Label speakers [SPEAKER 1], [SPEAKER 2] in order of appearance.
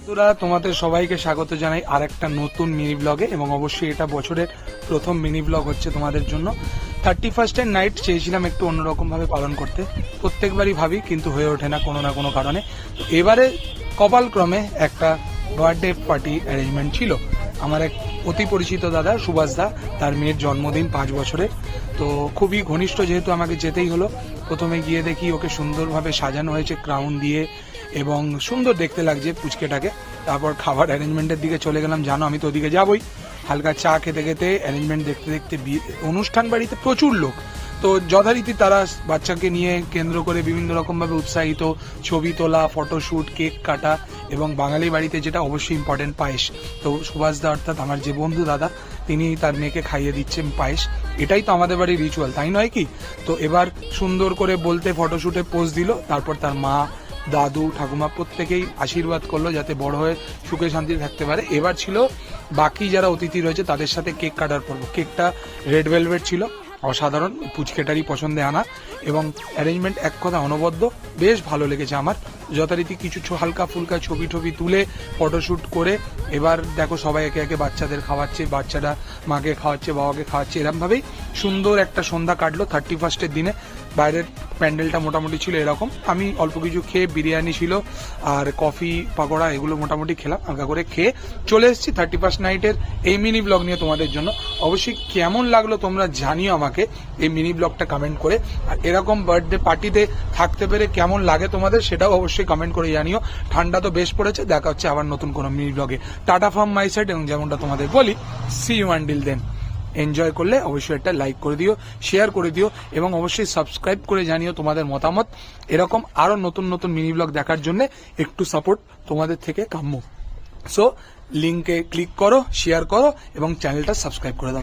[SPEAKER 1] বন্ধুরা, তোমাদের সবাইকে স্বাগত জানাই আরেকটা নতুন মিনি ব্লগে। এবং অবশ্যই এটা বছরের প্রথম মিনি ব্লগ হচ্ছে তোমাদের জন্য। 31st নাইট চেয়েছিলাম একটু অন্যরকম ভাবে পালন করতে, প্রত্যেকবারই ভাবি কিন্তু হয়ে ওঠে না কোনো না কোনো কারণে। তো এবারে কপালক্রমে একটা বার্থডে পার্টি অ্যারেঞ্জমেন্ট ছিল। আমার এক অতি পরিচিত দাদা সুভাষ দা, তার মেয়ের জন্মদিন 5 বছরের। তো খুবই ঘনিষ্ঠ যেহেতু আমাকে যেতেই হলো। প্রথমে গিয়ে দেখি ওকে সুন্দরভাবে সাজানো হয়েছে ক্রাউন দিয়ে এবং সুন্দর দেখতে লাগছে পুচকেটাকে। তারপর খাবার অ্যারেঞ্জমেন্টের দিকে চলে গেলাম। জানো আমি তো ওদিকে যাবই। হালকা চা খেতে খেতে অ্যারেঞ্জমেন্ট দেখতে দেখতে অনুষ্ঠান বাড়িতে প্রচুর লোক। তো যথারীতি তারা বাচ্চাকে নিয়ে কেন্দ্র করে বিভিন্ন রকমভাবে উৎসাহিত, ছবি তোলা, ফটোশ্যুট, কেক কাটা এবং বাঙালি বাড়িতে যেটা অবশ্যই ইম্পর্টেন্ট, পায়েস। তো সুভাষ দা অর্থাৎ আমার যে বন্ধু দাদা, তিনি তার মেয়েকে খাইয়ে দিচ্ছেন পায়েস। এটাই তো আমাদের বাড়ির রিচুয়াল, তাই নয় কি? তো এবার সুন্দর করে বলতে ফটোশ্যুটে পোজ দিল। তারপর তার মা, দাদু, ঠাকুমা প্রত্যেকেই আশীর্বাদ করলো যাতে বড় হয়ে সুখে শান্তিতে থাকতে পারে। এবার ছিল বাকি যারা অতিথি রয়েছে তাদের সাথে কেক কাটার পর্ব। কেকটা রেড ভেলভেট ছিল, অসাধারণ, পুচকেটারই পছন্দে আনা। এবং অ্যারেঞ্জমেন্ট এক কথা অনবদ্য, বেশ ভালো লেগেছে আমার। যথারীতি কিছু হালকা ফুলকা ছবি টবি তুলে ফটোশ্যুট করে এবার দেখো সবাই একে একে বাচ্চাদের খাওয়াচ্ছে, বাচ্চারা মাকে খাওয়াচ্ছে, বাবাকে খাওয়াচ্ছে। এরকমভাবেই সুন্দর একটা সন্ধ্যা কাটলো 31st দিনে। বাইরের প্যান্ডেলটা মোটামুটি ছিল এরকম। আমি অল্প কিছু খেয়ে, বিরিয়ানি ছিল আর কফি পাকোড়া এগুলো মোটামুটি খেলাম, হালকা করে খেয়ে চলে এসেছি 31st নাইটের এই মিনি ব্লগ নিয়ে তোমাদের জন্য। অবশ্যই কেমন লাগলো তোমরা জানিও আমাকে এই মিনি ব্লগটা কমেন্ট করে। আর এরকম বার্থডে পার্টিতে থাকতে পেরে কেমন লাগে তোমাদের সেটাও অবশ্যই কমেন্ট করে জানিও। ঠান্ডা তো বেশ পড়েছে। দেখা হচ্ছে আবার নতুন কোনো মিনি ব্লগে। Tata from my side. এবং যেমনটা তোমাদের বলি, see you until then. Enjoy করলে অবশ্যই একটা লাইক করে দিও, শেয়ার করে দিও এবং অবশ্যই সাবস্ক্রাইব করে জানিও তোমাদের মতামত। এরকম আরো নতুন নতুন মিনি ব্লগ দেখার জন্য একটু সাপোর্ট তোমাদের থেকে কাম্য। সো লিঙ্কে ক্লিক করো, শেয়ার করো এবং চ্যানেলটা সাবস্ক্রাইব করে দাও।